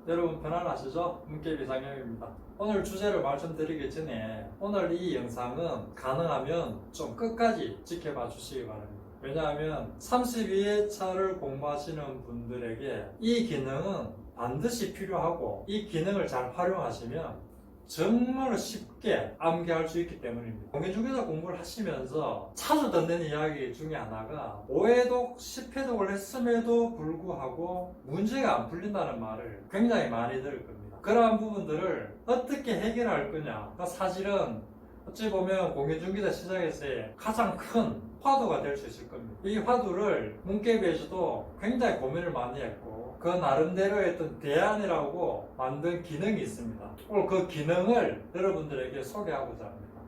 여러분 편안하시죠? 문깨비 상영입니다. 오늘 주제를 말씀드리기 전에 오늘 이 영상은 가능하면 좀 끝까지 지켜봐 주시기 바랍니다. 왜냐하면 32회차를 공부하시는 분들에게 이 기능은 반드시 필요하고 이 기능을 잘 활용하시면 정말 쉽게 암기할 수 있기 때문입니다. 공인중개사 공부를 하시면서 자주 듣는 이야기 중에 하나가 5회독, 10회독을 했음에도 불구하고 문제가 안 풀린다는 말을 굉장히 많이 들을 겁니다. 그러한 부분들을 어떻게 해결할 거냐, 사실은 어찌 보면 공인중개사 시장에서의 가장 큰 화두가 될 수 있을 겁니다. 이 화두를 문깨비에서도 굉장히 고민을 많이 했고 그 나름대로의 어떤 대안이라고 만든 기능이 있습니다. 오늘 그 기능을 여러분들에게 소개하고자 합니다.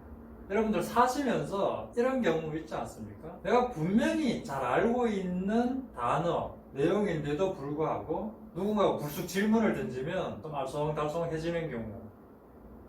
여러분들 사시면서 이런 경우 있지 않습니까? 내가 분명히 잘 알고 있는 단어, 내용인데도 불구하고 누군가가 불쑥 질문을 던지면 좀 알쏭달쏭해지는 경우,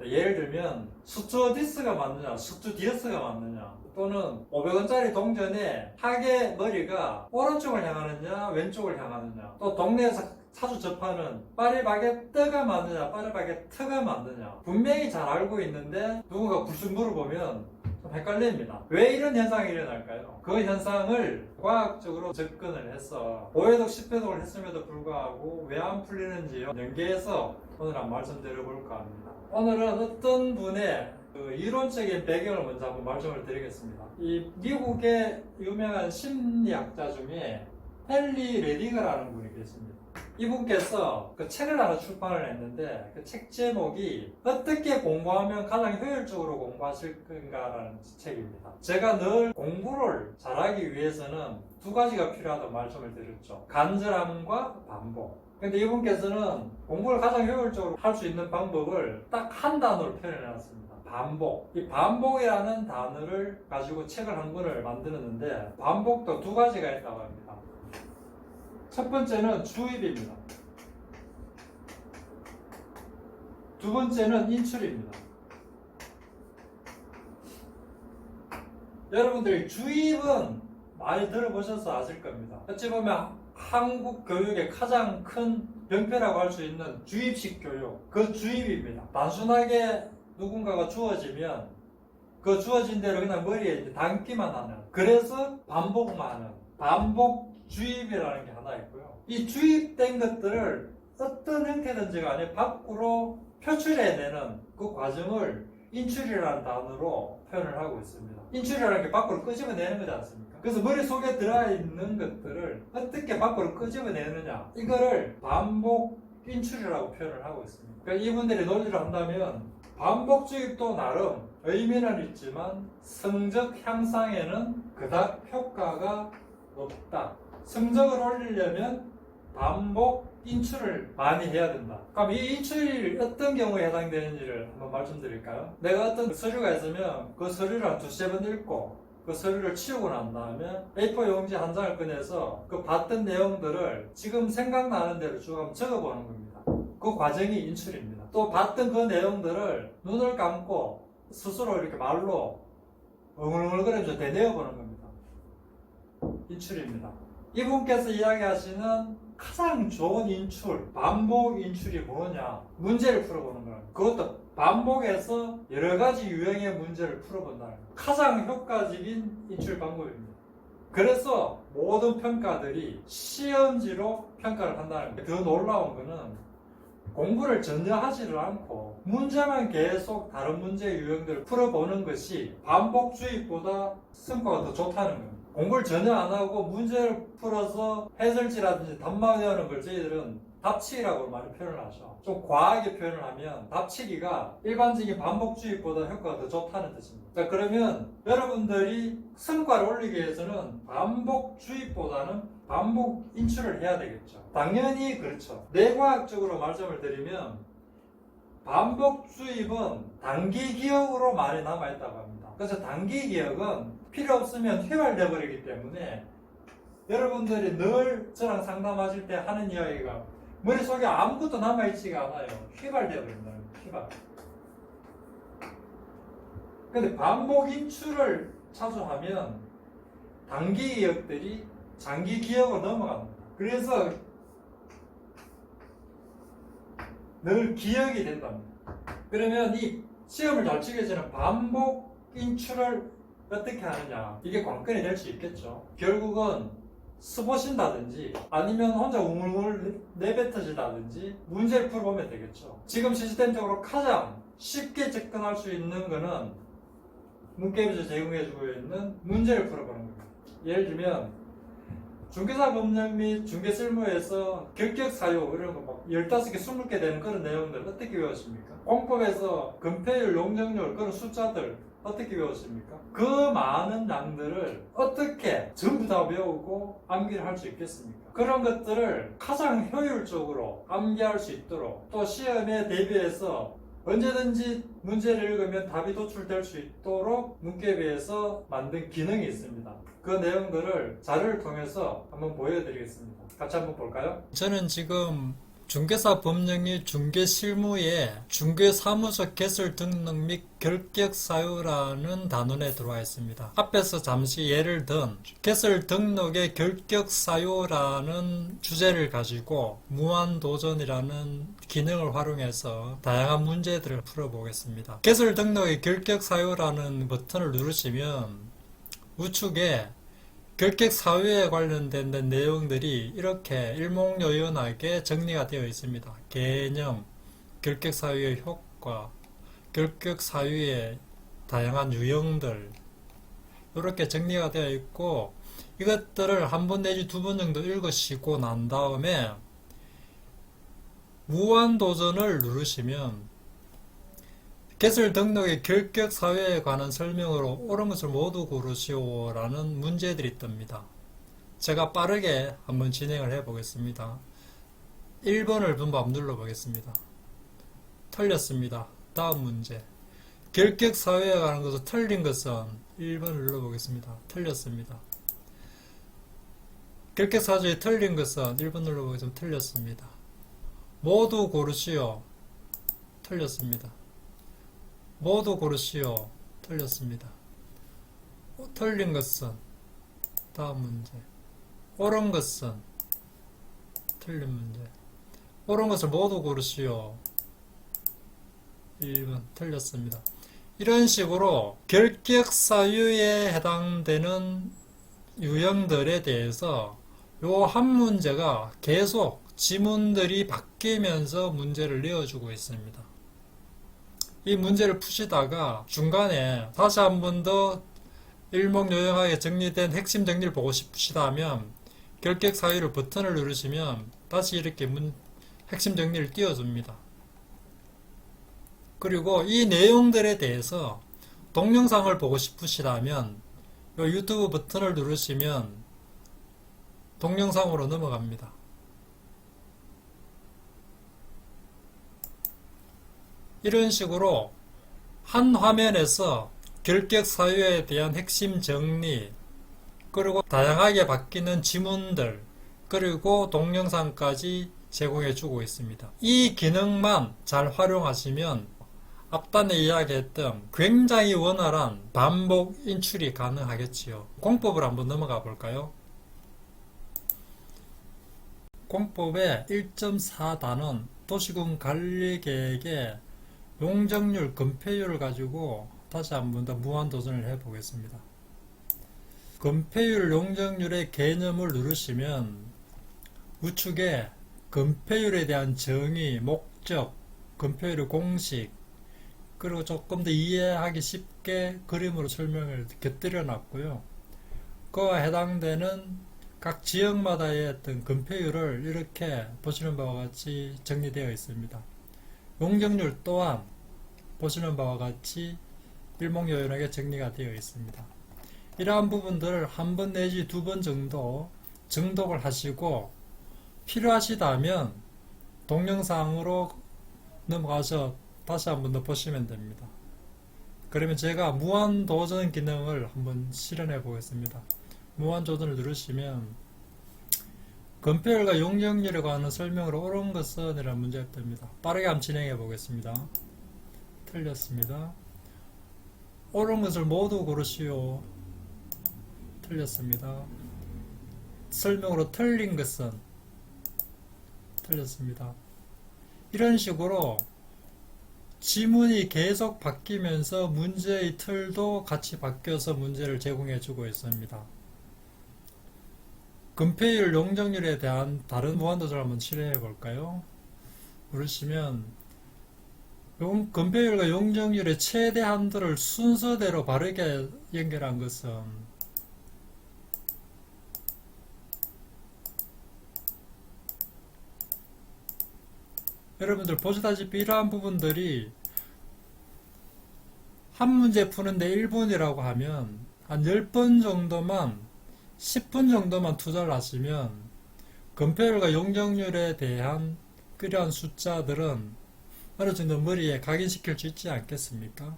예를 들면 스튜어디스가 맞느냐, 스튜디어스가 맞느냐, 또는 500원짜리 동전에 하계 머리가 오른쪽을 향하느냐 왼쪽을 향하느냐, 또 동네에서 자주 접하는 파리바게뜨가 맞느냐 파리바게트가 맞느냐, 분명히 잘 알고 있는데 누군가 불쑥 물어보면 좀 헷갈립니다. 왜 이런 현상이 일어날까요? 그 현상을 과학적으로 접근을 해서 5회독 10회독을 했음에도 불구하고 왜 안 풀리는지 연계해서 오늘 한번 말씀드려볼까 합니다. 오늘은 어떤 분의 이론적인 배경을 먼저 한번 말씀을 드리겠습니다. 이 미국의 유명한 심리학자 중에 헨리 레디거라는 분이 계십니다. 이분께서 그 책을 하나 출판을 했는데 그 책 제목이 어떻게 공부하면 가장 효율적으로 공부하실 건가라는 책입니다. 제가 늘 공부를 잘하기 위해서는 두 가지가 필요하다고 말씀을 드렸죠. 간절함과 반복. 근데 이분께서는 공부를 가장 효율적으로 할 수 있는 방법을 딱 한 단어로 표현해놨습니다. 반복. 이 반복이라는 단어를 가지고 책을 한 권을 만들었는데 반복도 두 가지가 있다고 합니다. 첫 번째는 주입입니다. 두 번째는 인출입니다. 여러분들이 주입은 많이 들어보셔서 아실 겁니다. 어찌 보면 한국 교육의 가장 큰 병폐라고 할 수 있는 주입식 교육, 그 주입입니다. 단순하게 누군가가 주어지면 그 주어진 대로 그냥 머리에 이제 담기만 하는, 그래서 반복만 하는 반복 주입이라는 게 하나 있고요. 이 주입된 것들을 어떤 형태든지 간에 밖으로 표출해내는 그 과정을 인출이라는 단어로 표현을 하고 있습니다. 인출이라는 게 밖으로 끄집어내는 거지 않습니까? 그래서 머릿속에 들어있는 것들을 어떻게 밖으로 끄집어내느냐, 이거를 반복 인출이라고 표현을 하고 있습니다. 그러니까 이분들이 논리를 한다면 반복 주입도 나름 의미는 있지만 성적 향상에는 그닥 효과가 없다. 성적을 올리려면 반복 인출을 많이 해야 된다. 그럼 이 인출이 어떤 경우에 해당되는지를 한번 말씀드릴까요? 내가 어떤 서류가 있으면 그 서류를 한 두세 번 읽고 그 서류를 치우고 난 다음에 A4 용지 한 장을 꺼내서 그 봤던 내용들을 지금 생각나는 대로 쭉 한번 적어보는 겁니다. 그 과정이 인출입니다. 또 봤던 그 내용들을 눈을 감고 스스로 이렇게 말로 엉얼엉얼거리면서 되뇌어보는 겁니다. 인출입니다. 이분께서 이야기하시는 가장 좋은 인출, 반복 인출이 뭐냐? 문제를 풀어보는 거예요. 그것도 반복해서 여러 가지 유형의 문제를 풀어본다는 거예요. 가장 효과적인 인출 방법입니다. 그래서 모든 평가들이 시험지로 평가를 한다는 거예요. 더 놀라운 거는 공부를 전혀 하지를 않고 문제만 계속 다른 문제 유형들을 풀어보는 것이 반복 주입보다 성과가 더 좋다는 겁니다. 공부를 전혀 안 하고 문제를 풀어서 해설지라든지 답만 외우는 걸 저희들은 답치기라고 많이 표현을 하죠. 좀 과하게 표현을 하면 답치기가 일반적인 반복 주입보다 효과가 더 좋다는 뜻입니다. 자, 그러면 여러분들이 성과를 올리기 위해서는 반복 주입보다는 반복 인출을 해야 되겠죠. 당연히 그렇죠. 뇌과학적으로 말씀을 드리면 반복 주입은 단기 기억으로 많이 남아있다고 합니다. 그래서 단기 기억은 필요 없으면 휘발돼 버리기 때문에 여러분들이 늘 저랑 상담하실 때 하는 이야기가 머릿속에 아무것도 남아있지가 않아요. 휘발돼 버린다는 거예요. 휘발. 근데 반복 인출을 자주 하면 단기 기억들이 장기 기억으로 넘어갑니다. 그래서 늘 기억이 된답니다. 그러면 이 시험을 잘 치게 되는 반복 인출을 어떻게 하느냐, 이게 관건이 될 수 있겠죠. 결국은 써보신다든지 아니면 혼자 우물우물 내뱉으시다든지 문제를 풀어보면 되겠죠. 지금 시스템적으로 가장 쉽게 접근할 수 있는 거는 문게임에서 제공해주고 있는 문제를 풀어보는 겁니다. 예를 들면 중개사 법령 및 중개실무에서 결격 사유 이런 거 막 15개, 20개 되는 그런 내용들 어떻게 외웠습니까? 공법에서 금폐율, 용적률 그런 숫자들 어떻게 외웠습니까? 그 많은 양들을 어떻게 전부 다 외우고 암기를 할 수 있겠습니까? 그런 것들을 가장 효율적으로 암기할 수 있도록 또 시험에 대비해서 언제든지 문제를 읽으면 답이 도출될 수 있도록 문개비에서 만든 기능이 있습니다. 그 내용들을 자료를 통해서 한번 보여드리겠습니다. 같이 한번 볼까요? 저는 지금 중개사 법령이 중개실무에 중개사무소 개설 등록 및 결격 사유라는 단원에 들어와 있습니다. 앞에서 잠시 예를 든 개설 등록의 결격 사유라는 주제를 가지고 무한도전이라는 기능을 활용해서 다양한 문제들을 풀어보겠습니다. 개설 등록의 결격 사유라는 버튼을 누르시면 우측에 결격 사유에 관련된 내용들이 이렇게 일목요연하게 정리가 되어 있습니다. 개념, 결격 사유의 효과, 결격 사유의 다양한 유형들 이렇게 정리가 되어 있고, 이것들을 한 번 내지 두 번 정도 읽으시고 난 다음에 무한도전을 누르시면 개설 등록의 결격 사유에 관한 설명으로 옳은 것을 모두 고르시오 라는 문제들이 뜹니다. 제가 빠르게 한번 진행을 해 보겠습니다. 1번을 한번 눌러 보겠습니다. 틀렸습니다. 다음 문제. 결격 사유에 관한 것을 틀린 것은 1번을 눌러 보겠습니다. 틀렸습니다. 결격 사유에 틀린 것은 1번 눌러 보겠습니다. 틀렸습니다. 모두 고르시오. 틀렸습니다. 모두 고르시오. 틀렸습니다. 틀린 것은 다음 문제. 옳은 것은 틀린 문제. 옳은 것을 모두 고르시오. 1번 틀렸습니다. 이런 식으로 결격 사유에 해당되는 유형들에 대해서 요 한 문제가 계속 지문들이 바뀌면서 문제를 내어주고 있습니다. 이 문제를 푸시다가 중간에 다시 한 번 더 일목요연하게 정리된 핵심 정리를 보고 싶으시다면 결격 사유를 버튼을 누르시면 다시 이렇게 핵심 정리를 띄워줍니다. 그리고 이 내용들에 대해서 동영상을 보고 싶으시다면 이 유튜브 버튼을 누르시면 동영상으로 넘어갑니다. 이런 식으로 한 화면에서 결격 사유에 대한 핵심 정리, 그리고 다양하게 바뀌는 지문들, 그리고 동영상까지 제공해 주고 있습니다. 이 기능만 잘 활용하시면 앞단에 이야기했던 굉장히 원활한 반복 인출이 가능하겠지요. 공법을 한번 넘어가 볼까요? 공법의 1.4단원 도시군 관리계획의 용적률, 건폐율을 가지고 다시 한 번 더 무한도전을 해보겠습니다. 건폐율, 용적률의 개념을 누르시면 우측에 건폐율에 대한 정의, 목적, 건폐율의 공식, 그리고 조금 더 이해하기 쉽게 그림으로 설명을 곁들여 놨고요. 그와 해당되는 각 지역마다의 어떤 건폐율을 이렇게 보시는 바와 같이 정리되어 있습니다. 용적률 또한 보시는 바와 같이 일목요연하게 정리가 되어 있습니다. 이러한 부분들을 한 번 내지 두 번 정도 정독을 하시고 필요하시다면 동영상으로 넘어가서 다시 한 번 더 보시면 됩니다. 그러면 제가 무한도전 기능을 한번 실현해 보겠습니다. 무한도전을 누르시면 건폐율과 용적률에 관한 설명으로 옳은 것은 이라는 문제가 뜹니다. 빠르게 한번 진행해 보겠습니다. 틀렸습니다. 옳은 것을 모두 고르시오. 틀렸습니다. 설명으로 틀린 것은 틀렸습니다. 이런 식으로 지문이 계속 바뀌면서 문제의 틀도 같이 바뀌어서 문제를 제공해 주고 있습니다. 근폐율, 용적률에 대한 다른 무한도전을 한번 실행해 볼까요? 누르시면 근폐율과 용적률의 최대 한도를 순서대로 바르게 연결한 것은 여러분들 보시다시피 이러한 부분들이 한 문제 푸는데 1분이라고 하면 한 10번 정도만 10분 정도만 투자를 하시면 근폐율과 용적률에 대한 필요한 숫자들은 어느 정도 머리에 각인시킬 수 있지 않겠습니까?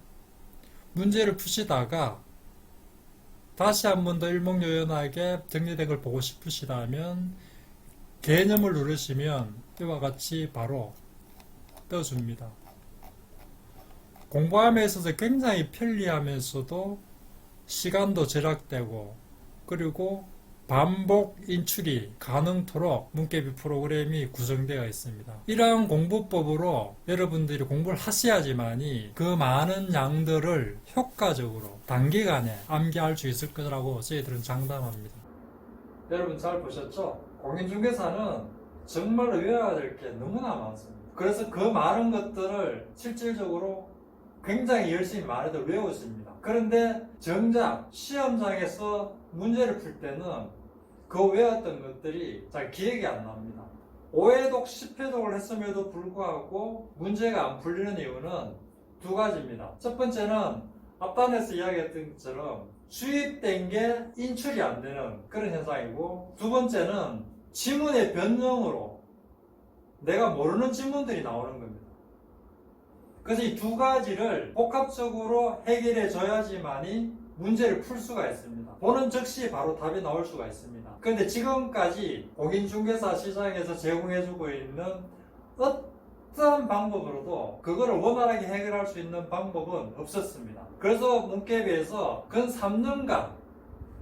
문제를 푸시다가 다시 한 번 더 일목요연하게 정리된 걸 보고 싶으시다면 개념을 누르시면 이와 같이 바로 떠줍니다. 공부함에 있어서 굉장히 편리하면서도 시간도 절약되고 그리고 반복 인출이 가능토록 문개비 프로그램이 구성되어 있습니다. 이러한 공부법으로 여러분들이 공부를 하셔야지만이 그 많은 양들을 효과적으로 단기간에 암기할 수 있을 거라고 저희들은 장담합니다. 여러분 잘 보셨죠? 공인중개사는 정말로 외워야 될 게 너무나 많습니다. 그래서 그 많은 것들을 실질적으로 굉장히 열심히 많이들 외우십니다. 그런데 정작 시험장에서 문제를 풀 때는 그 외웠던 것들이 잘 기억이 안 납니다. 5회독, 10회독을 했음에도 불구하고 문제가 안 풀리는 이유는 두 가지입니다. 첫 번째는 앞단에서 이야기했던 것처럼 수입된 게 인출이 안 되는 그런 현상이고, 두 번째는 지문의 변형으로 내가 모르는 지문들이 나오는 겁니다. 그래서 이 두 가지를 복합적으로 해결해 줘야지만이 문제를 풀 수가 있습니다. 보는 즉시 바로 답이 나올 수가 있습니다. 그런데 지금까지 공인중개사 시장에서 제공해주고 있는 어떤 방법으로도 그거를 원활하게 해결할 수 있는 방법은 없었습니다. 그래서 문개비에서 근 3년간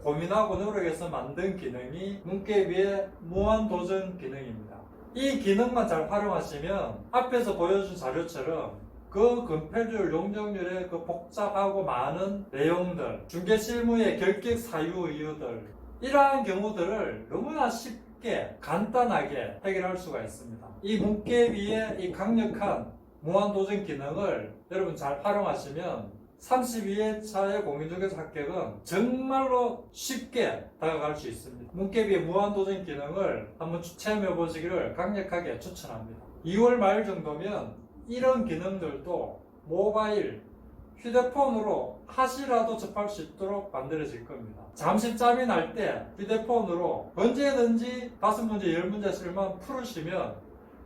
고민하고 노력해서 만든 기능이 문개비의 무한도전 기능입니다. 이 기능만 잘 활용하시면 앞에서 보여준 자료처럼 그 근폐율, 용적률의 그 복잡하고 많은 내용들, 중개실무의 결격 사유 이유들, 이러한 경우들을 너무나 쉽게 간단하게 해결할 수가 있습니다. 이 문개비의 이 강력한 무한도전 기능을 여러분 잘 활용하시면 32회차의 공인중개사 합격은 정말로 쉽게 다가갈 수 있습니다. 문개비의 무한도전 기능을 한번 체험해 보시기를 강력하게 추천합니다. 2월 말 정도면 이런 기능들도 모바일, 휴대폰으로 하시라도 접할 수 있도록 만들어질 겁니다. 잠시 짬이 날 때 휴대폰으로 언제든지 5문제, 10문제씩만 풀으시면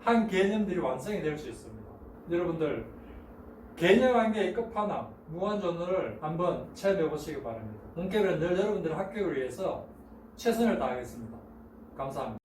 한 개념들이 완성이 될 수 있습니다. 여러분들 개념 한계의 끝판왕, 무한전도를 한번 체험해 보시기 바랍니다. 문개비는 늘 여러분들의 합격을 위해서 최선을 다하겠습니다. 감사합니다.